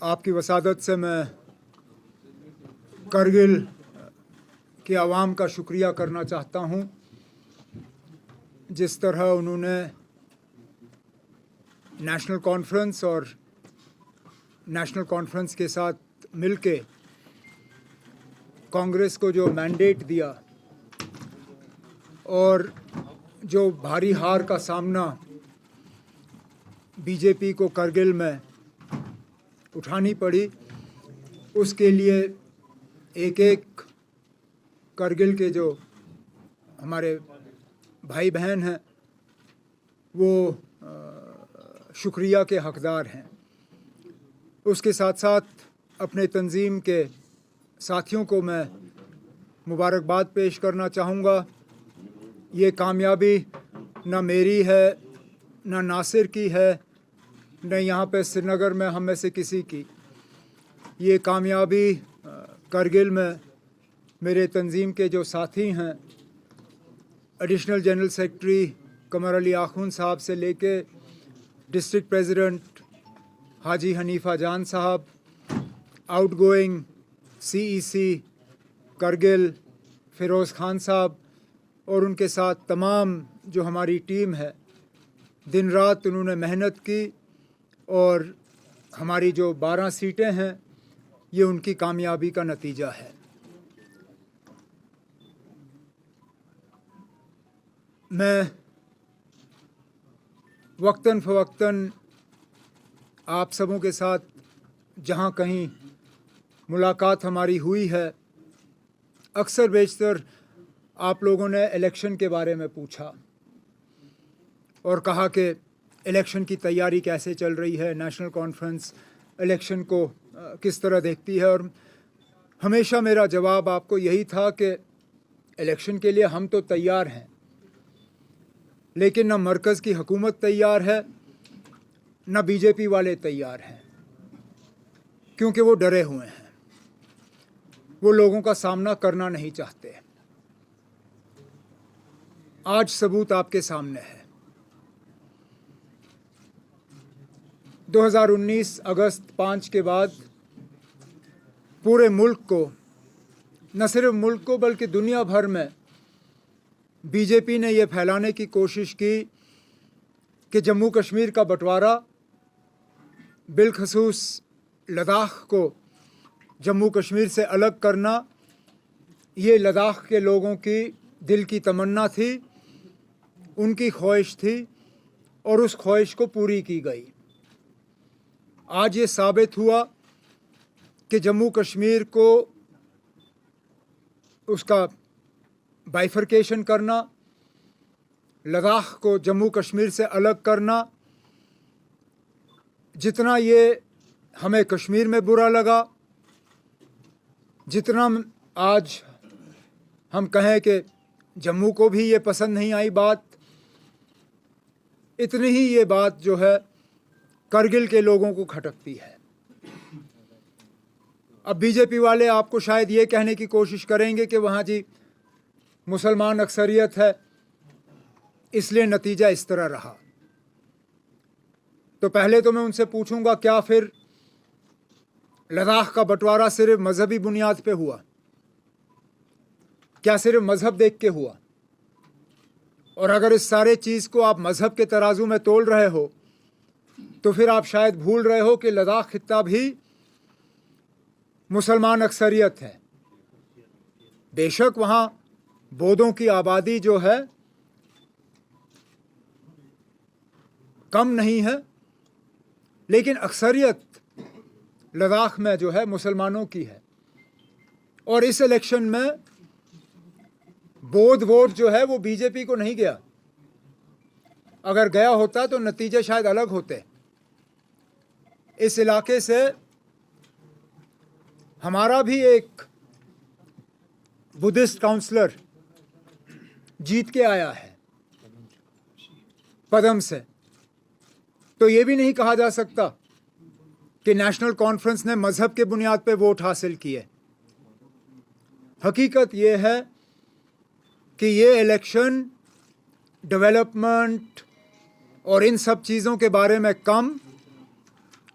आपकी वसादत से मैं करगिल के आवाम का शुक्रिया करना चाहता हूँ। जिस तरह उन्होंने नेशनल कॉन्फ्रेंस और नेशनल कॉन्फ्रेंस के साथ मिलके कांग्रेस को जो मैंडेट दिया और जो भारी हार का सामना बीजेपी को करगिल में उठानी पड़ी, उसके लिए एक एक करगिल के जो हमारे भाई बहन हैं वो शुक्रिया के हकदार हैं। उसके साथ साथ अपने तंजीम के साथियों को मैं मुबारकबाद पेश करना चाहूँगा। ये कामयाबी न मेरी है, न नासिर की है, न यहाँ पे श्रीनगर में हम में से किसी की। ये कामयाबी करगिल में मेरे तंजीम के जो साथी हैं, एडिशनल जनरल सेक्रेटरी कमर अली आखून साहब से लेके डिस्ट्रिक्ट प्रेसिडेंट हाजी हनीफा जान साहब, आउटगोइंग सीईसी करगिल फ़िरोज़ खान साहब और उनके साथ तमाम जो हमारी टीम है, दिन रात उन्होंने मेहनत की और हमारी जो 12 सीटें हैं ये उनकी कामयाबी का नतीजा है। मैं वक्तन फ़वक्तन आप सबों के साथ जहाँ कहीं मुलाकात हमारी हुई है, अक्सर बेशतर आप लोगों ने इलेक्शन के बारे में पूछा और कहा कि इलेक्शन की तैयारी कैसे चल रही है, नेशनल कॉन्फ्रेंस इलेक्शन को किस तरह देखती है। और हमेशा मेरा जवाब आपको यही था कि इलेक्शन के लिए हम तो तैयार हैं, लेकिन न मरकज़ की हुकूमत तैयार है, न बीजेपी वाले तैयार हैं, क्योंकि वो डरे हुए हैं, वो लोगों का सामना करना नहीं चाहते। आज सबूत आपके सामने है। 2019 अगस्त 5 के बाद पूरे मुल्क को, न सिर्फ मुल्क को बल्कि दुनिया भर में बीजेपी ने ये फैलाने की कोशिश की कि जम्मू कश्मीर का बंटवारा, बिलखसूस लद्दाख को जम्मू कश्मीर से अलग करना, ये लद्दाख के लोगों की दिल की तमन्ना थी, उनकी ख्वाहिश थी और उस ख्वाहिश को पूरी की गई। आज ये साबित हुआ कि जम्मू कश्मीर को उसका बाइफरकेशन करना, लद्दाख को जम्मू कश्मीर से अलग करना, जितना ये हमें कश्मीर में बुरा लगा, जितना आज हम कहें कि जम्मू को भी ये पसंद नहीं आई बात, इतनी ही ये बात जो है करगिल के लोगों को खटकती है। अब बीजेपी वाले आपको शायद ये कहने की कोशिश करेंगे कि वहाँ जी मुसलमान अक्सरियत है, इसलिए नतीजा इस तरह रहा। तो पहले तो मैं उनसे पूछूंगा, क्या फिर लद्दाख का बंटवारा सिर्फ मजहबी बुनियाद पे हुआ? क्या सिर्फ मजहब देख के हुआ? और अगर इस सारे चीज़ को आप मजहब के तराजू में तोल रहे हो तो फिर आप शायद भूल रहे हो कि लद्दाख खित्ता भी मुसलमान अक्सरियत है। बेशक वहाँ बौद्धों की आबादी जो है कम नहीं है, लेकिन अक्सरियत लद्दाख में जो है मुसलमानों की है। और इस इलेक्शन में बौद्ध वोट जो है वो बीजेपी को नहीं गया। अगर गया होता तो नतीजे शायद अलग होते। इस इलाके से हमारा भी एक बुद्धिस्ट काउंसलर जीत के आया है पदम से। तो ये भी नहीं कहा जा सकता कि नेशनल कॉन्फ्रेंस ने मजहब के बुनियाद पे वोट हासिल किए। हकीकत ये है कि ये इलेक्शन डेवलपमेंट और इन सब चीज़ों के बारे में कम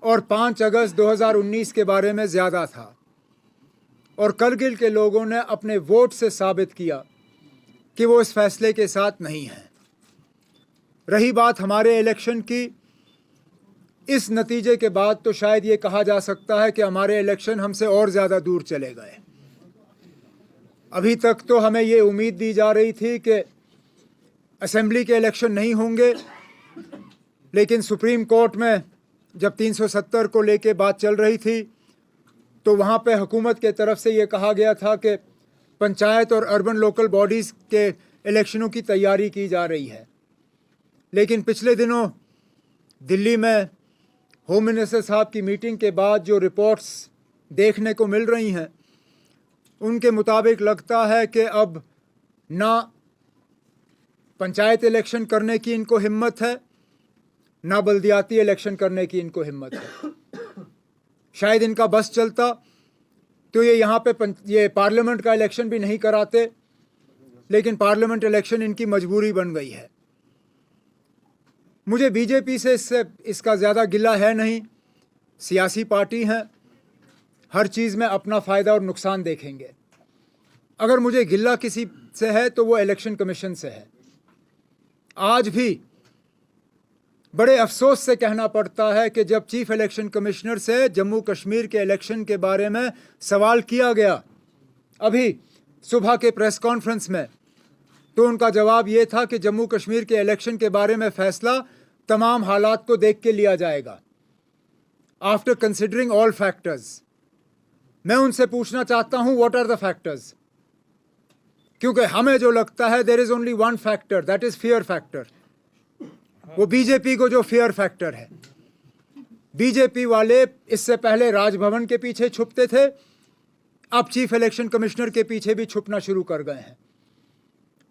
और 5 अगस्त 2019 के बारे में ज़्यादा था। और करगिल के लोगों ने अपने वोट से साबित किया कि वो इस फैसले के साथ नहीं हैं। रही बात हमारे इलेक्शन की, इस नतीजे के बाद तो शायद ये कहा जा सकता है कि हमारे इलेक्शन हमसे और ज़्यादा दूर चले गए। अभी तक तो हमें ये उम्मीद दी जा रही थी कि असेंबली के इलेक्शन नहीं होंगे, लेकिन सुप्रीम कोर्ट में जब 370 को लेके बात चल रही थी तो वहाँ पे हुकूमत के तरफ से ये कहा गया था कि पंचायत और अर्बन लोकल बॉडीज़ के इलेक्शनों की तैयारी की जा रही है। लेकिन पिछले दिनों दिल्ली में होम मिनिस्टर साहब की मीटिंग के बाद जो रिपोर्ट्स देखने को मिल रही हैं, उनके मुताबिक लगता है कि अब ना पंचायत इलेक्शन करने की इनको हिम्मत है, ना बल्दियाती इलेक्शन करने की इनको हिम्मत है। शायद इनका बस चलता तो ये यहाँ पे ये पार्लियामेंट का इलेक्शन भी नहीं कराते, लेकिन पार्लियामेंट इलेक्शन इनकी मजबूरी बन गई है। मुझे बीजेपी से इसका ज़्यादा गिला है नहीं, सियासी पार्टी हैं, हर चीज़ में अपना फ़ायदा और नुकसान देखेंगे। अगर मुझे गिला किसी से है तो वो इलेक्शन कमीशन से है। आज भी बड़े अफसोस से कहना पड़ता है कि जब चीफ इलेक्शन कमिश्नर से जम्मू कश्मीर के इलेक्शन के बारे में सवाल किया गया अभी सुबह के प्रेस कॉन्फ्रेंस में, तो उनका जवाब ये था कि जम्मू कश्मीर के इलेक्शन के बारे में फ़ैसला तमाम हालात को देख के लिया जाएगा, आफ्टर कंसिडरिंग ऑल फैक्टर्स। मैं उनसे पूछना चाहता हूँ, व्हाट आर द फैक्टर्स? क्योंकि हमें जो लगता है there is only one factor, that is fear factor. वो बीजेपी को जो फियर फैक्टर है, बीजेपी वाले इससे पहले राजभवन के पीछे छुपते थे, अब चीफ इलेक्शन कमिश्नर के पीछे भी छुपना शुरू कर गए हैं।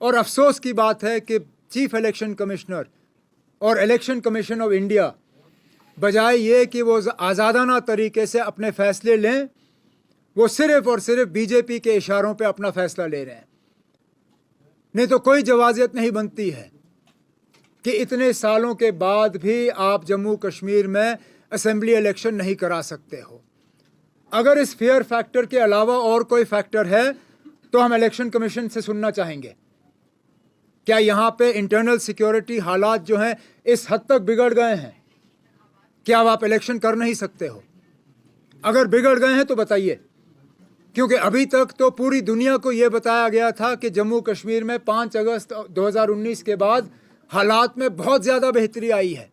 और अफसोस की बात है कि चीफ इलेक्शन कमिश्नर और इलेक्शन कमीशन ऑफ इंडिया बजाय ये कि वो आज़ादाना तरीके से अपने फैसले लें, वो सिर्फ और सिर्फ बीजेपी के इशारों पे अपना फैसला ले रहे हैं। नहीं तो कोई जवाजियत नहीं बनती है कि इतने सालों के बाद भी आप जम्मू कश्मीर में असेंबली इलेक्शन नहीं करा सकते हो। अगर इस फेयर फैक्टर के अलावा और कोई फैक्टर है तो हम इलेक्शन कमीशन से सुनना चाहेंगे। क्या यहाँ पे इंटरनल सिक्योरिटी हालात जो हैं इस हद तक बिगड़ गए हैं कि अब आप इलेक्शन कर नहीं सकते हो? अगर बिगड़ गए हैं तो बताइए, क्योंकि अभी तक तो पूरी दुनिया को ये बताया गया था कि जम्मू कश्मीर में 5 अगस्त 2019 के बाद हालात में बहुत ज़्यादा बेहतरी आई है।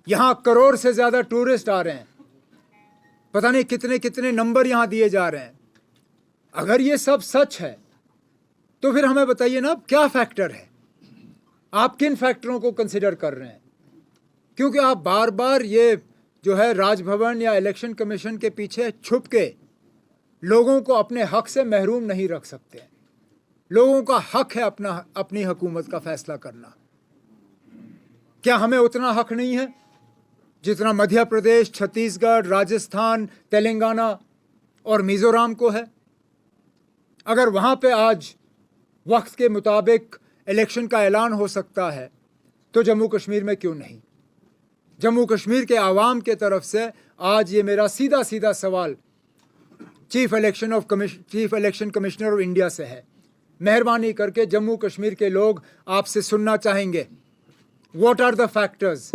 यहाँ करोड़ से ज़्यादा टूरिस्ट आ रहे हैं, पता नहीं कितने कितने नंबर यहाँ दिए जा रहे हैं। अगर ये सब सच है तो फिर हमें बताइए ना, क्या फैक्टर है? आप किन फैक्टरों को कंसिडर कर रहे हैं? क्योंकि आप बार बार ये जो है राजभवन या इलेक्शन कमीशन के पीछे छुप के लोगों को अपने हक से महरूम नहीं रख सकते। लोगों का हक है अपनी हुकूमत का फैसला करना। क्या हमें उतना हक नहीं है जितना मध्य प्रदेश, छत्तीसगढ़, राजस्थान, तेलंगाना और मिज़ोरम को है? अगर वहाँ पे आज वक्त के मुताबिक इलेक्शन का ऐलान हो सकता है तो जम्मू कश्मीर में क्यों नहीं? जम्मू कश्मीर के आवाम के तरफ से आज ये मेरा सीधा सीधा सवाल chief election commissioner of India से है। मेहरबानी करके जम्मू कश्मीर के लोग आपसे सुनना चाहेंगे, what are the factors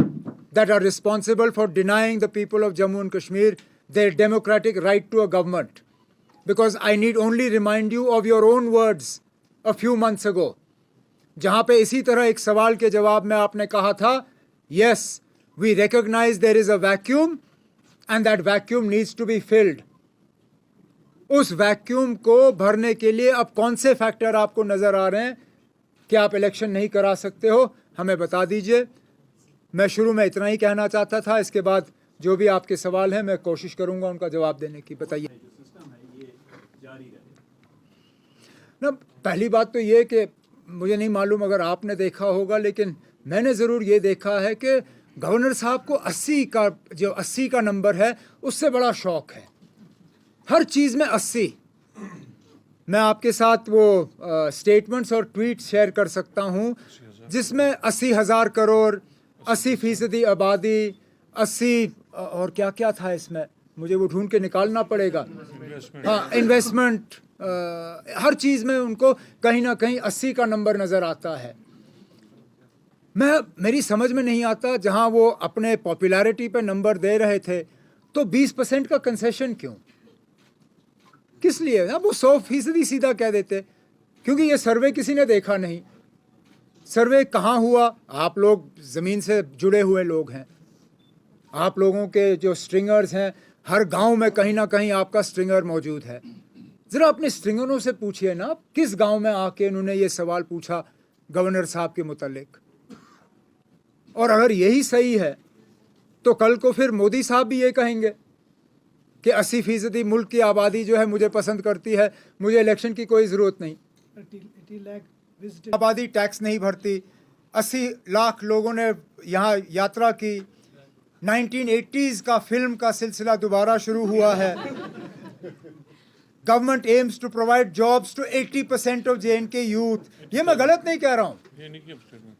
that are responsible for denying the people of Jammu and Kashmir their democratic right to a government? Because I need only remind you of your own words a few months ago, जहाँ पे इसी तरह एक सवाल के जवाब में आपने कहा था, yes, we recognize there is a vacuum and that vacuum needs to be filled. उस वैक्यूम को भरने के लिए अब कौन से फैक्टर आपको नज़र आ रहे हैं कि आप इलेक्शन नहीं करा सकते हो? हमें बता दीजिए। मैं शुरू में इतना ही कहना चाहता था, इसके बाद जो भी आपके सवाल हैं मैं कोशिश करूंगा उनका जवाब देने की। बताइए ना, पहली बात तो ये कि मुझे नहीं मालूम अगर आपने देखा होगा, लेकिन मैंने ज़रूर ये देखा है कि गवर्नर साहब को 80 का नंबर है उससे बड़ा शौक़ है। हर चीज़ में 80। मैं आपके साथ वो स्टेटमेंट्स और ट्वीट शेयर कर सकता हूँ जिसमें 80,000 करोड़, 80% आबादी, 80 और क्या क्या था इसमें, मुझे वो ढूंढ के निकालना पड़ेगा। हाँ, इन्वेस्टमेंट, हर चीज़ में उनको कहीं ना कहीं 80 का नंबर नज़र आता है। मेरी समझ में नहीं आता, जहाँ वो अपने पॉपुलैरिटी पे नंबर दे रहे थे तो 20% का कंसेशन क्यों, किस लिए? ना वो 100% सीधा कह देते, क्योंकि ये सर्वे किसी ने देखा नहीं। सर्वे कहाँ हुआ? आप लोग ज़मीन से जुड़े हुए लोग हैं, आप लोगों के जो स्ट्रिंगर्स हैं, हर गांव में कहीं ना कहीं आपका स्ट्रिंगर मौजूद है। ज़रा अपने स्ट्रिंगरों से पूछिए ना, किस गांव में आके इन्होंने ये सवाल पूछा गवर्नर साहब के मुतालिक। और अगर यही सही है तो कल को फिर मोदी साहब भी ये कहेंगे कि 80% मुल्क की आबादी जो है मुझे पसंद करती है, मुझे इलेक्शन की कोई ज़रूरत नहीं। आबादी टैक्स नहीं भरती, 80 लाख लोगों ने यहाँ यात्रा की, 1980s का फिल्म का सिलसिला दोबारा शुरू हुआ है। Government aims to provide jobs to 80% of J&K youth. ये मैं गलत नहीं कह रहा हूँ,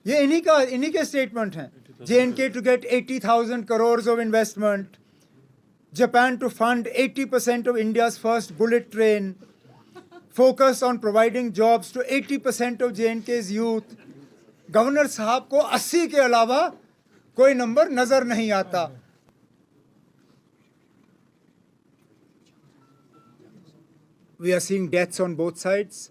ये इन्हीं के स्टेटमेंट हैं। J&K to get 80,000 crores of investment, Japan to fund 80% of India's first bullet train, focus on providing jobs to 80% of J&K's youth। Governor साहब को 80 के अलावा कोई नंबर नजर नहीं आता। We are seeing deaths on both sides.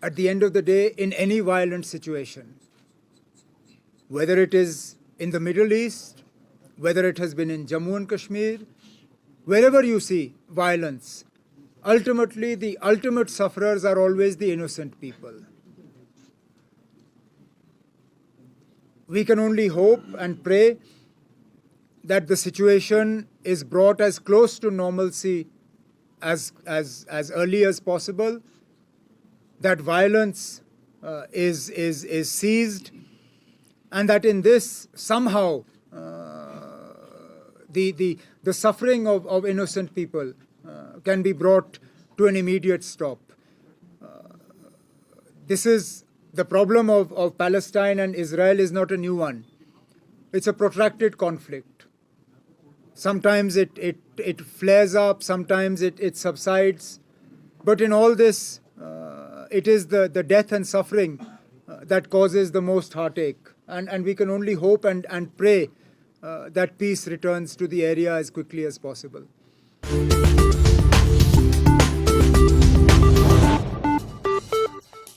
At the end of the day, in any violent situation, whether it is in the Middle East, whether it has been in Jammu and Kashmir, wherever you see violence, ultimately the ultimate sufferers are always the innocent people. We can only hope and pray that the situation is brought as close to normalcy as early as possible, that violence is seized, and that in this somehow the suffering of innocent people can be brought to an immediate stop. This is the problem of Palestine and Israel is not a new one. It's a protracted conflict. Sometimes it flares up, sometimes it subsides, but in all this, it is the death and suffering that causes the most heartache. And we can only hope and pray that peace returns to the area as quickly as possible.